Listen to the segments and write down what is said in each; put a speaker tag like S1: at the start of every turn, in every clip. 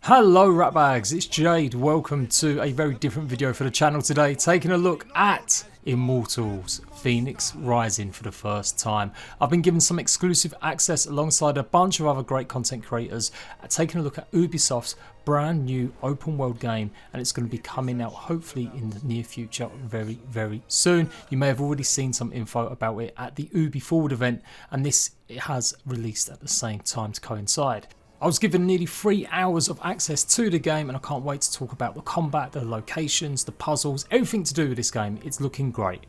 S1: Hello ratbags, it's Jade. Welcome to a very different video for the channel today, taking a look at Immortals Fenyx Rising for the first time. I've been given some exclusive access alongside a bunch of other great content creators, taking a look at Ubisoft's brand new open world game, and it's going to be coming out hopefully in the near future very soon. You may have already seen some info about it at the ubiforward event, and it has released at the same time to coincide. I was given nearly 3 hours of access to the game, and I can't wait to talk about the combat, the locations, the puzzles, everything to do with this game. It's looking great.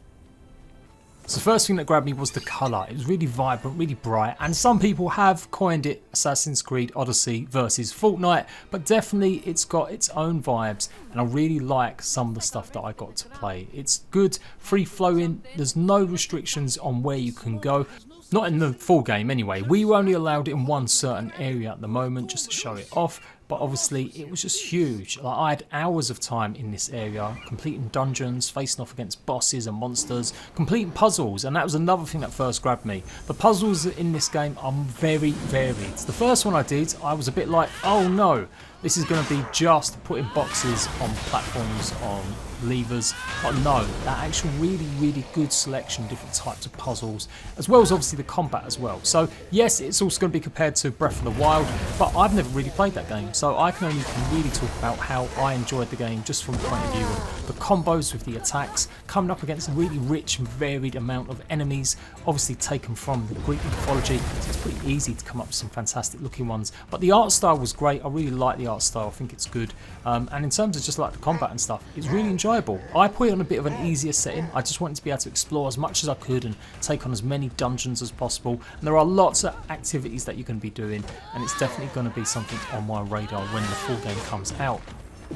S1: So the first thing that grabbed me was the colour. It was really vibrant, really bright, and some people have coined it Assassin's Creed Odyssey versus Fortnite, but definitely it's got its own vibes, and I really like some of the stuff that I got to play. It's good, free flowing, there's no restrictions on where you can go. Not in the full game anyway. We were only allowed it in one certain area at the moment just to show it off, but obviously it was just huge. Like, I had hours of time in this area, completing dungeons, facing off against bosses and monsters, completing puzzles, and that was another thing that first grabbed me. The puzzles in this game are very varied. The first one I did, I was a bit like, oh no, this is going to be just putting boxes on platforms, on levers, but no, that actual really good selection of different types of puzzles, as well as obviously the combat as well. So yes, it's also going to be compared to Breath of the Wild, but I've never really played that game, so I can only really talk about how I enjoyed the game just from the point of view of the combos with the attacks, coming up against a really rich and varied amount of enemies, obviously taken from the Greek mythology, so it's pretty easy to come up with some fantastic looking ones. But the art style was great. I really like the art style. I think it's good, and in terms of just like the combat and stuff, it's really enjoyable. I put it on a bit of an easier setting. I just wanted to be able to explore as much as I could and take on as many dungeons as possible, and there are lots of activities that you're going to be doing, and it's definitely going to be something on my radar when the full game comes out.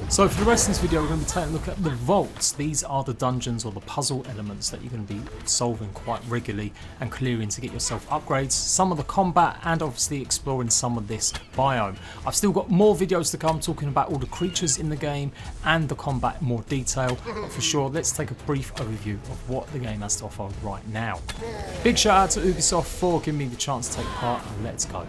S1: So for the rest of this video, we're going to be taking a look at the vaults. These are the dungeons or the puzzle elements that you're going to be solving quite regularly and clearing to get yourself upgrades, some of the combat, and obviously exploring some of this biome. I've still got more videos to come talking about all the creatures in the game and the combat in more detail, but for sure, let's take a brief overview of what the game has to offer right now. Big shout out to Ubisoft for giving me the chance to take part, and let's go.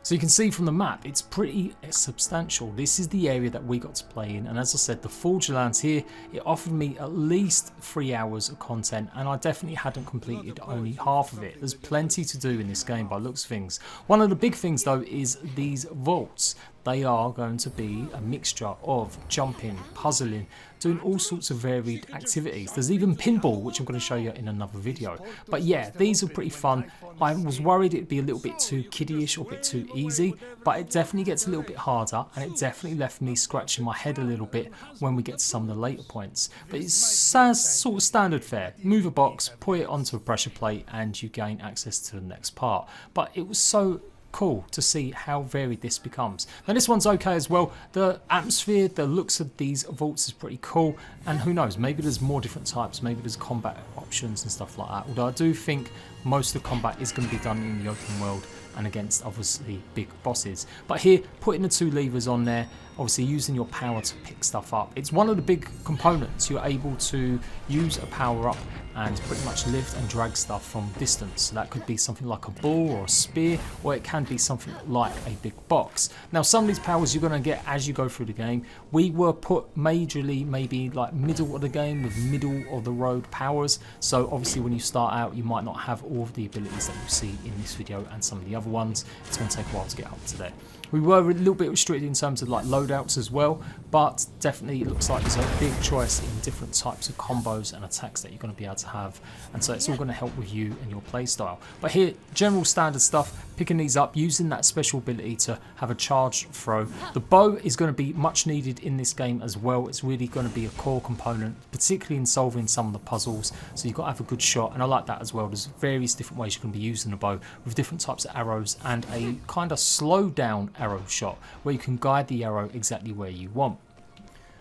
S1: So you can see from the map, it's pretty substantial. This is the area that we got to play in, and as I said, the Forge Lands here, it offered me at least 3 hours of content, and I definitely hadn't completed only half of it. There's plenty to do in this game by looks of things. One of the big things though is these vaults. They are going to be a mixture of jumping, puzzling, doing all sorts of varied activities. There's even pinball, which I'm going to show you in another video. But yeah, these are pretty fun. I was worried it'd be a little bit too kiddie-ish or a bit too easy, but it definitely gets a little bit harder, and it definitely left me scratching my head a little bit when we get to some of the later points. But it's sort of standard fare. Move a box, put it onto a pressure plate, and you gain access to the next part. But it was so cool to see how varied this becomes. Now this one's okay as well. The atmosphere, the looks of these vaults is pretty cool, and who knows, maybe there's more different types, maybe there's combat options and stuff like that, although I do think most of the combat is going to be done in the open world and against obviously big bosses. But here, putting the 2 levers on there, obviously using your power to pick stuff up. It's one of the big components. You're able to use a power up and pretty much lift and drag stuff from distance. So that could be something like a ball or a spear, or it can be something like a big box. Now some of these powers you're going to get as you go through the game. We were put majorly maybe like middle of the game with middle of the road powers, so obviously when you start out you might not have all of the abilities that you see in this video and some of the other ones. It's going to take a while to get up to there. We were a little bit restricted in terms of like loadouts as well, but definitely it looks like there's a big choice in different types of combos and attacks that you're going to be able to have, and so it's all going to help with you and your play style. But here, general standard stuff, picking these up, using that special ability to have a charged throw. The bow is going to be much needed in this game as well. It's really going to be a core component, particularly in solving some of the puzzles, so you've got to have a good shot, and I like that as well. There's various different ways you can be using the bow with different types of arrows, and a kind of slow down arrow shot where you can guide the arrow exactly where you want.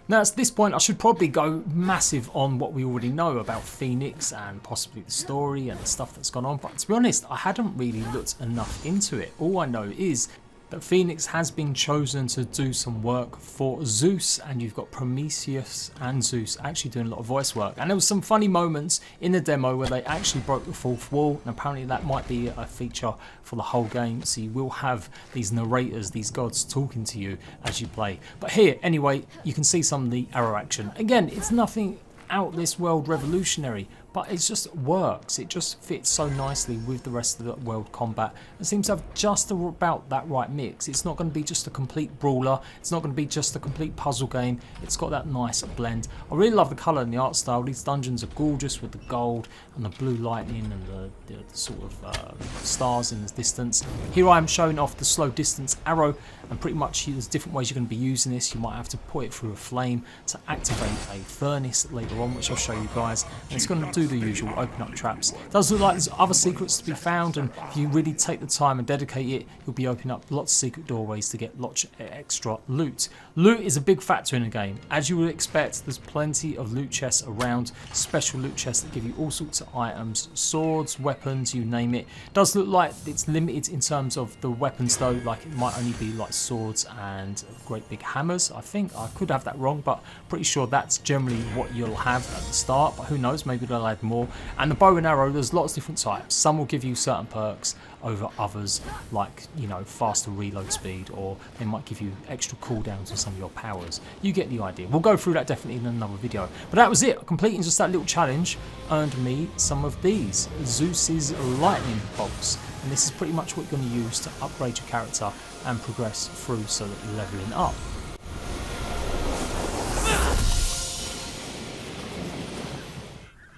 S1: Now at this point I should probably go massive on what we already know about Fenyx and possibly the story and the stuff that's gone on, but to be honest I hadn't really looked enough into it. All I know is that Phoenix has been chosen to do some work for Zeus, and you've got Prometheus and Zeus actually doing a lot of voice work. And there was some funny moments in the demo where they actually broke the fourth wall, and apparently that might be a feature for the whole game, so you will have these narrators, these gods talking to you as you play. But here, anyway, you can see some of the arrow action. Again, it's nothing out this world revolutionary, but it just works. It just fits so nicely with the rest of the world combat. It seems to have just about that right mix. It's not going to be just a complete brawler. It's not going to be just a complete puzzle game. It's got that nice blend. I really love the colour and the art style. These dungeons are gorgeous with the gold and the blue lightning and the sort of stars in the distance. Here I am showing off the slow distance arrow, and pretty much there's different ways you're going to be using this. You might have to put it through a flame to activate a furnace later on, which I'll show you guys. And it's going to do the usual, open up traps. It does look like there's other secrets to be found, and if you really take the time and dedicate it, you'll be opening up lots of secret doorways to get lots of extra loot. Loot is a big factor in the game. As you would expect, there's plenty of loot chests around, special loot chests that give you all sorts of items, swords, weapons, you name it. It does look like it's limited in terms of the weapons though, like it might only be like swords and great big hammers. I think I could have that wrong, but pretty sure that's generally what you'll have at the start, but who knows, maybe they'll add more. And the bow and arrow, there's lots of different types. Some will give you certain perks over others, like, you know, faster reload speed, or they might give you extra cooldowns on some of your powers. You get the idea. We'll go through that definitely in another video. But that was it. Completing just that little challenge earned me some of these Zeus's lightning bolts, and this is pretty much what you're going to use to upgrade your character and progress through so that you're leveling up.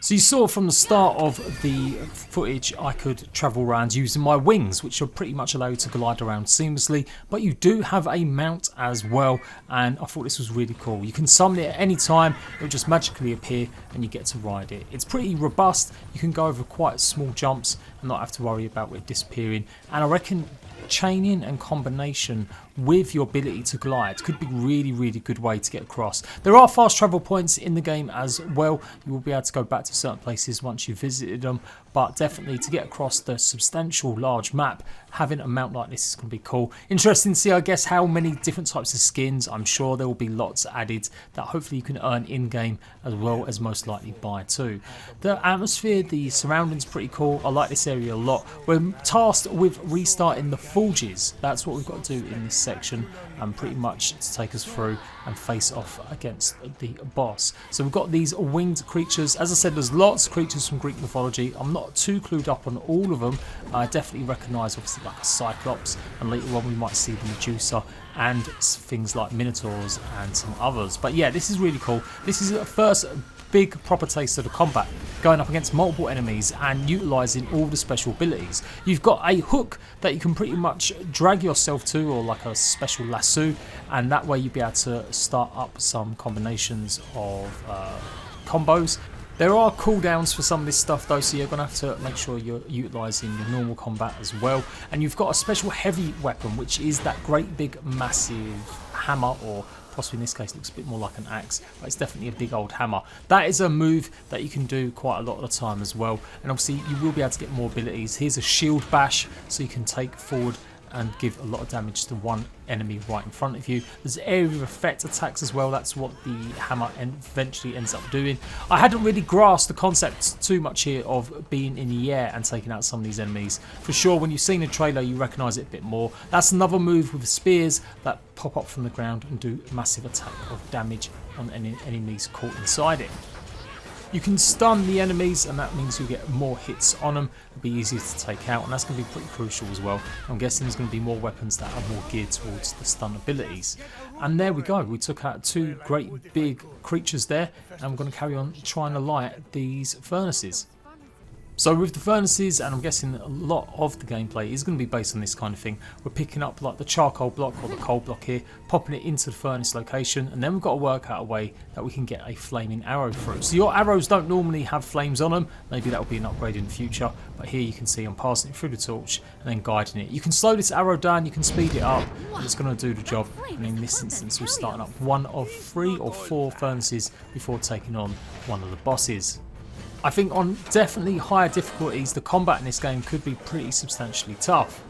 S1: So you saw from the start of the footage I could travel around using my wings, which will pretty much allow you to glide around seamlessly, but you do have a mount as well, and I thought this was really cool. You can summon it at any time, it will just magically appear and you get to ride it. It's pretty robust, you can go over quite small jumps and not have to worry about it disappearing, and I reckon chaining and combination with your ability to glide could be really good way to get across. There are fast travel points in the game as well. You will be able to go back to certain places once you've visited them, but definitely to get across the substantial large map, having a mount like this is going to be cool. Interesting to see, I guess, how many different types of skins. I'm sure there will be lots added that hopefully you can earn in-game, as well as most likely buy too. The atmosphere, the surroundings, pretty cool. I like this area a lot. We're tasked with restarting the forges. That's what we've got to do in this section, and pretty much to take us through and face off against the boss. So we've got these winged creatures. As I said, there's lots of creatures from Greek mythology. I'm not too clued up on all of them. I definitely recognise obviously like a Cyclops, and later on we might see the Medusa and things like Minotaurs and some others. But yeah, this is really cool. This is the first big proper taste of the combat, going up against multiple enemies and utilising all the special abilities. You've got a hook that you can pretty much drag yourself to, or like a special lasso, and that way you'll be able to start up some combinations of combos. There are cooldowns for some of this stuff though, so you're going to have to make sure you're utilising your normal combat as well. And you've got a special heavy weapon, which is that great big massive hammer, or possibly in this case looks a bit more like an axe, but it's definitely a big old hammer. That is a move that you can do quite a lot of the time as well, and obviously you will be able to get more abilities. Here's a shield bash, so you can take forward and give a lot of damage to one enemy right in front of you. There's area of effect attacks as well. That's what the hammer eventually ends up doing. I hadn't really grasped the concept too much here of being in the air and taking out some of these enemies. For sure, when you've seen the trailer, you recognise it a bit more. That's another move with spears that pop up from the ground and do massive attack of damage on any enemies caught inside it. You can stun the enemies, and that means you get more hits on them. It'll be easier to take out, and that's going to be pretty crucial as well. I'm guessing there's going to be more weapons that are more geared towards the stun abilities. And there we go. We took out two great big creatures there, and we're going to carry on trying to light these furnaces. So with the furnaces, and I'm guessing a lot of the gameplay is going to be based on this kind of thing, we're picking up like the charcoal block or the coal block here, popping it into the furnace location, and then we've got to work out a way that we can get a flaming arrow through. So your arrows don't normally have flames on them, maybe that will be an upgrade in the future, but here you can see I'm passing it through the torch and then guiding it. You can slow this arrow down, you can speed it up, and it's going to do the job. And in this instance we're starting up one of 3 or 4 furnaces before taking on one of the bosses. I think on definitely higher difficulties, the combat in this game could be pretty substantially tough.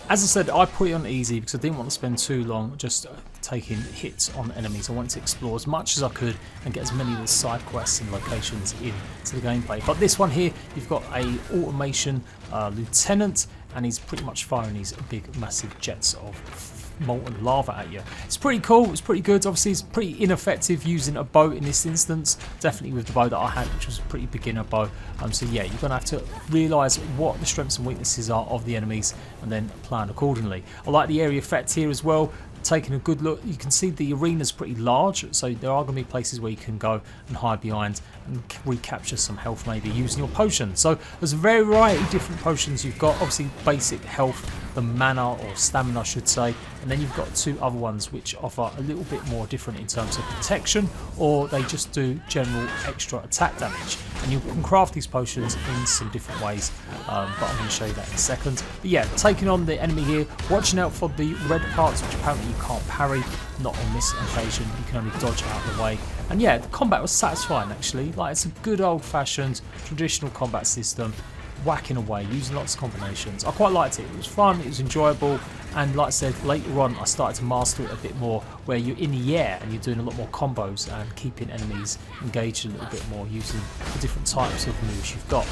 S1: As I said, I put it on easy because I didn't want to spend too long just taking hits on enemies. I wanted to explore as much as I could and get as many of the side quests and locations into the gameplay. But this one here, you've got a automation lieutenant, and he's pretty much firing these big massive jets of molten lava at you. It's pretty cool, it's pretty good. Obviously it's pretty ineffective using a bow in this instance, definitely with the bow that I had, which was a pretty beginner bow. So yeah, you're gonna have to realise what the strengths and weaknesses are of the enemies and then plan accordingly. I like the area effect here as well. Taking a good look, you can see the arena's pretty large, so there are going to be places where you can go and hide behind and recapture some health, maybe using your potion. So there's a variety of different potions you've got. Obviously basic health, the mana or stamina I should say, and then you've got two other ones which offer a little bit more different in terms of protection, or they just do general extra attack damage. And you can craft these potions in some different ways, but I'm going to show you that in a second. But yeah, taking on the enemy here, watching out for the red parts, which apparently you can't parry, not on this occasion, you can only dodge out of the way. And yeah, the combat was satisfying actually, like it's a good old-fashioned traditional combat system, whacking away, using lots of combinations. I quite liked it, it was fun, it was enjoyable, and like I said, later on I started to master it a bit more, where you're in the air and you're doing a lot more combos and keeping enemies engaged a little bit more using the different types of moves you've got.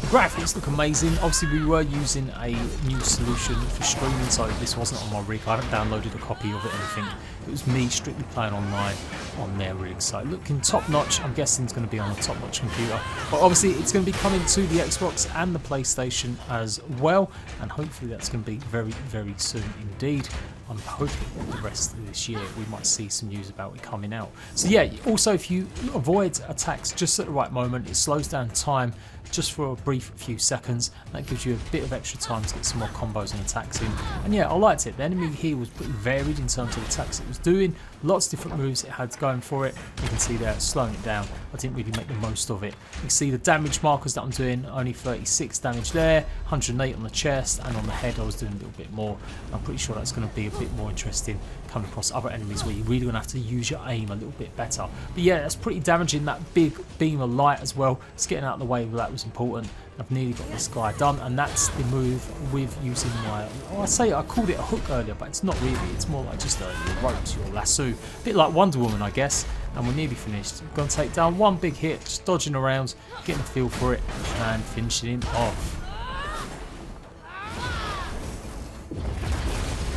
S1: The graphics look amazing. Obviously we were using a new solution for streaming, so this wasn't on my rig. I haven't downloaded a copy of it or anything. It was me strictly playing online on their rig. So looking top notch. I'm guessing it's going to be on a top notch computer. But obviously it's going to be coming to the Xbox and the PlayStation as well. And hopefully that's going to be very, very soon indeed. I'm hoping the rest of this year we might see some news about it coming out. So yeah, also if you avoid attacks just at the right moment, it slows down time just for a brief few seconds. That gives you a bit of extra time to get some more combos and attacks in. And yeah, I liked it. The enemy here was pretty varied in terms of attacks it was doing. Lots of different moves it had going for it. You can see there, slowing it down. I didn't really make the most of it. You can see the damage markers that I'm doing, only 36 damage there, 108 on the chest, and on the head I was doing a little bit more. I'm pretty sure that's going to be a bit more interesting coming across other enemies where you're really going to have to use your aim a little bit better. But yeah, that's pretty damaging. That big beam of light as well, just getting out of the way, well, that was important. I've nearly got this guy done, and that's the move with using my, I called it a hook earlier, but it's not really, it's more like just your ropes, your lasso, a bit like Wonder Woman I guess. And we're nearly finished. We're going to take down one big hit, just dodging around, getting a feel for it, and finishing him off.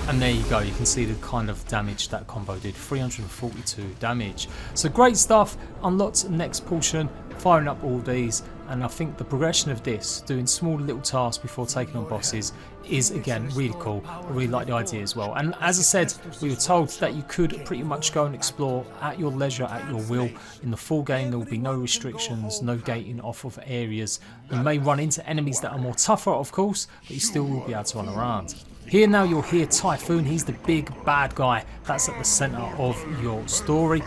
S1: And there you go, you can see the kind of damage that combo did, 342 damage. So great stuff, unlocked next portion, firing up all these, and I think the progression of this, doing small little tasks before taking on bosses, is again really cool. I really like the idea as well. And as I said, we were told that you could pretty much go and explore at your leisure, at your will. In the full game there will be no restrictions, no gating off of areas. You may run into enemies that are more tougher of course, but you still will be able to run around. Here now you'll hear Typhoon, he's the big bad guy that's at the centre of your story.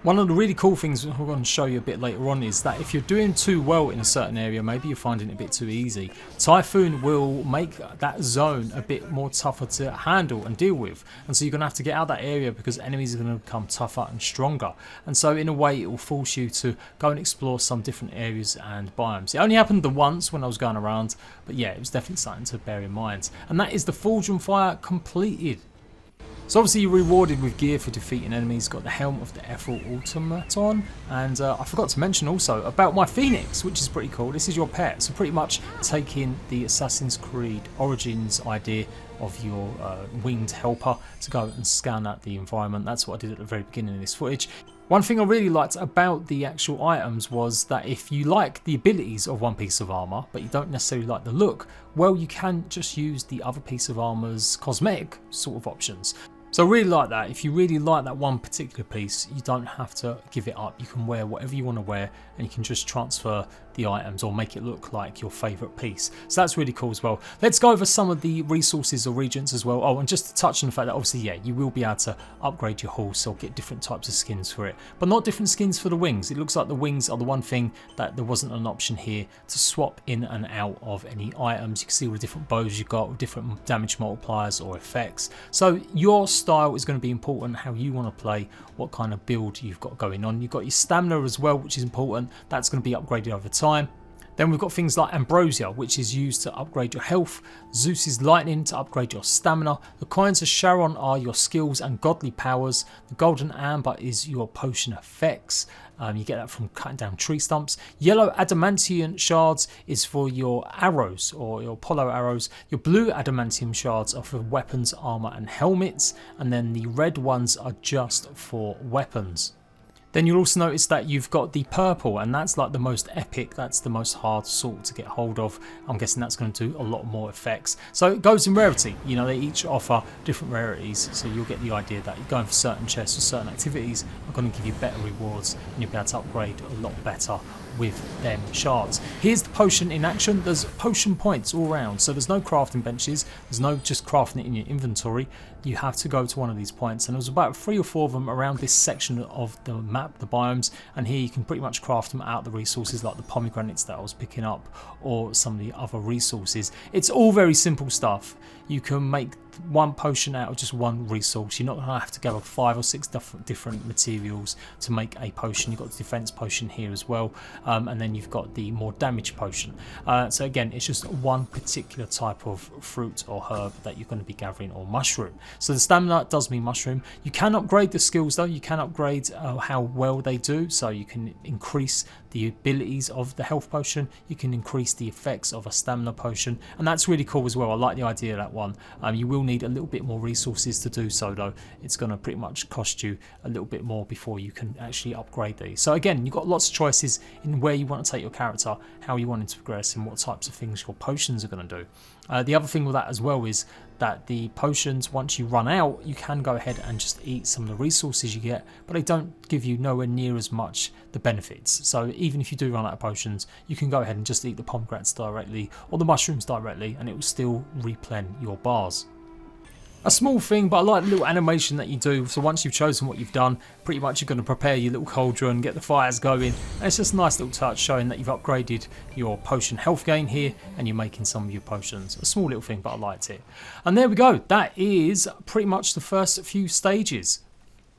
S1: One of the really cool things we're going to show you a bit later on is that if you're doing too well in a certain area, maybe you're finding it a bit too easy, Typhoon will make that zone a bit more tougher to handle and deal with. And so you're going to have to get out of that area because enemies are going to become tougher and stronger. And so in a way it will force you to go and explore some different areas and biomes. It only happened the once when I was going around, but yeah, it was definitely something to bear in mind. And that is the Forge on Fire completed. So obviously you're rewarded with gear for defeating enemies. Got the helm of the Ethel Automaton, and I forgot to mention also about my Phoenix, which is pretty cool. This is your pet, so pretty much taking the Assassin's Creed Origins idea of your winged helper to go and scan out the environment. That's what I did at the very beginning of this footage. One thing I really liked about the actual items was that if you like the abilities of one piece of armour but you don't necessarily like the look, well, you can just use the other piece of armour's cosmetic sort of options. So I really like that. If you really like that one particular piece, you don't have to give it up. You can wear whatever you want to wear and you can just transfer the items or make it look like your favourite piece. So that's really cool as well. Let's go over some of the resources or regions as well. Oh, and just to touch on the fact that obviously, yeah, you will be able to upgrade your horse or get different types of skins for it, but not different skins for the wings. It looks like the wings are the one thing that there wasn't an option here to swap in and out of any items. You can see all the different bows you've got with different damage multipliers or effects. So your style is going to be important, how you want to play, what kind of build you've got going on. You've got your stamina as well, which is important. That's going to be upgraded over time. Then we've got things like Ambrosia, which is used to upgrade your health, Zeus's Lightning to upgrade your stamina, the Coins of Charon are your skills and godly powers, the Golden Amber is your potion effects, you get that from cutting down tree stumps. Yellow Adamantium Shards is for your arrows or your polo arrows, your blue Adamantium Shards are for weapons, armour and helmets, and then the red ones are just for weapons. Then you'll also notice that you've got the purple, and that's like the most epic, that's the most hard sort to get hold of. I'm guessing that's going to do a lot more effects. So it goes in rarity, you know, they each offer different rarities, so you'll get the idea that you're going for certain chests or certain activities are going to give you better rewards, and you'll be able to upgrade a lot better with them shards. Here's the potion in action. There's potion points all around, so there's no crafting benches, there's no just crafting it in your inventory. You have to go to one of these points, and there's about 3 or 4 of them around this section of the map, the biomes, and here you can pretty much craft them out of the resources like the pomegranates that I was picking up or some of the other resources. It's all very simple stuff. You can make one potion out of just one resource. You're not going to have to gather 5 or 6 different materials to make a potion. You've got the defense potion here as well, and then you've got the more damage potion. So again, it's just one particular type of fruit or herb that you're going to be gathering, or mushroom. So the stamina does mean mushroom. You can upgrade the skills though. You can upgrade how well they do, so you can increase the abilities of the health potion, you can increase the effects of a stamina potion, and that's really cool as well. I like the idea of that one. You will need a little bit more resources to do so though. It's going to pretty much cost you a little bit more before you can actually upgrade these. So again, you've got lots of choices in where you want to take your character, how you want it to progress, and what types of things your potions are going to do. The other thing with that as well is that the potions, once you run out, you can go ahead and just eat some of the resources you get, but they don't give you nowhere near as much the benefits. So even if you do run out of potions, you can go ahead and just eat the pomegranates directly or the mushrooms directly, and it will still replenish your bars. A small thing, but I like the little animation that you do. So once you've chosen what you've done, pretty much you're going to prepare your little cauldron, get the fires going, and it's just a nice little touch showing that you've upgraded your potion health gain here and you're making some of your potions. A small little thing, but I liked it. And there we go. That is pretty much the first few stages.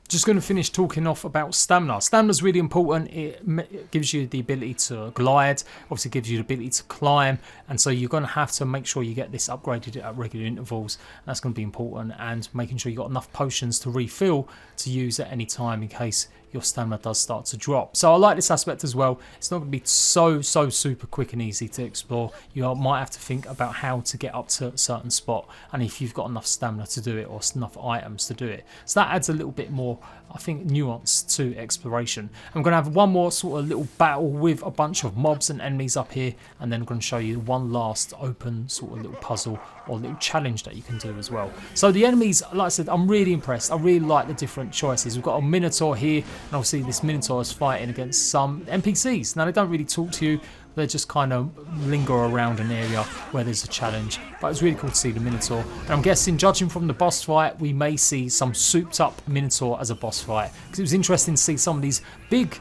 S1: Just going to finish talking off about stamina. Stamina is really important. It gives you the ability to glide, obviously gives you the ability to climb, and so you're going to have to make sure you get this upgraded at regular intervals. And that's going to be important, and making sure you've got enough potions to refill to use at any time in case your stamina does start to drop. So I like this aspect as well. It's not going to be so super quick and easy to explore. You might have to think about how to get up to a certain spot, and if you've got enough stamina to do it or enough items to do it. So that adds a little bit more, I think, nuance to exploration. I'm going to have one more sort of little battle with a bunch of mobs and enemies up here, and then I'm going to show you one last open sort of little puzzle or little challenge that you can do as well. So the enemies, like I said, I'm really impressed. I really like the different choices. We've got a Minotaur here, and obviously this Minotaur is fighting against some NPCs. Now they don't really talk to you, they just kind of linger around an area where there's a challenge. But it's really cool to see the Minotaur. And I'm guessing, judging from the boss fight, we may see some souped up Minotaur as a boss fight, because it was interesting to see some of these big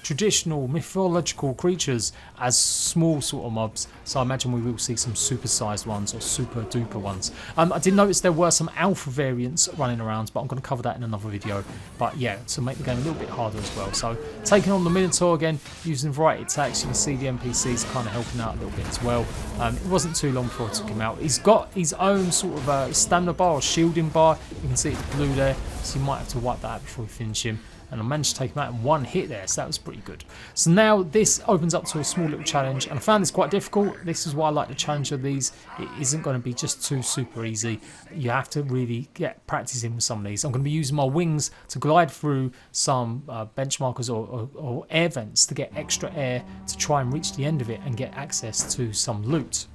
S1: traditional mythological creatures as small sort of mobs. So I imagine we will see some super sized ones or super duper ones. I did notice there were some alpha variants running around, but I'm going to cover that in another video. But yeah, to make the game a little bit harder as well. So taking on the Minotaur again, using variety attacks, you can see the NPCs kind of helping out a little bit as well. It wasn't too long before I took him out. He's got his own sort of stamina bar or shielding bar. You can see it's blue there, so you might have to wipe that out before we finish him. And I managed to take him out in one hit there, so that was pretty good. So now this opens up to a small little challenge, and I found this quite difficult. This is why I like the challenge of these. It isn't going to be just too super easy. You have to really get practicing with some of these. I'm going to be using my wings to glide through some benchmarkers or air vents to get extra air to try and reach the end of it and get access to some loot.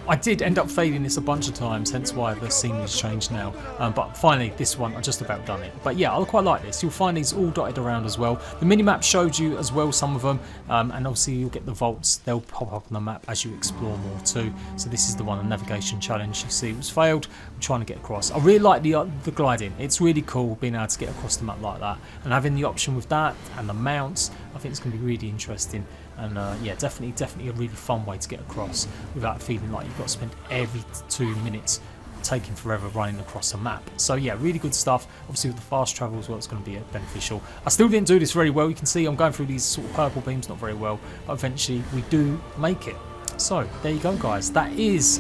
S1: I did end up failing this a bunch of times, hence why the scene has changed now. But finally, this one, I just about done it. But yeah, I quite like this. You'll find these all dotted around as well. The mini-map showed you as well some of them, and obviously you'll get the vaults. They'll pop up on the map as you explore more too. So this is the one, a navigation challenge. You see it was failed. I'm trying to get across. I really like the gliding. It's really cool being able to get across the map like that. And having the option with that and the mounts, I think it's going to be really interesting. And yeah, definitely a really fun way to get across without feeling like you've got to spend every 2 minutes taking forever running across the map. So yeah, really good stuff. Obviously with the fast travel as well, it's going to be beneficial. I still didn't do this very well. You can see I'm going through these sort of purple beams not very well, but eventually we do make it. So there you go, guys. That is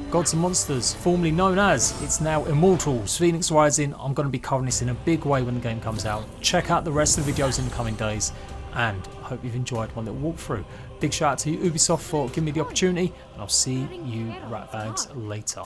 S1: Gods and Monsters, formerly known as, it's now Immortals Fenyx Rising. I'm going to be covering this in a big way when the game comes out. Check out the rest of the videos in the coming days, and I hope you've enjoyed my little walkthrough. Big shout out to Ubisoft for giving me the opportunity, and I'll see you ratbags later.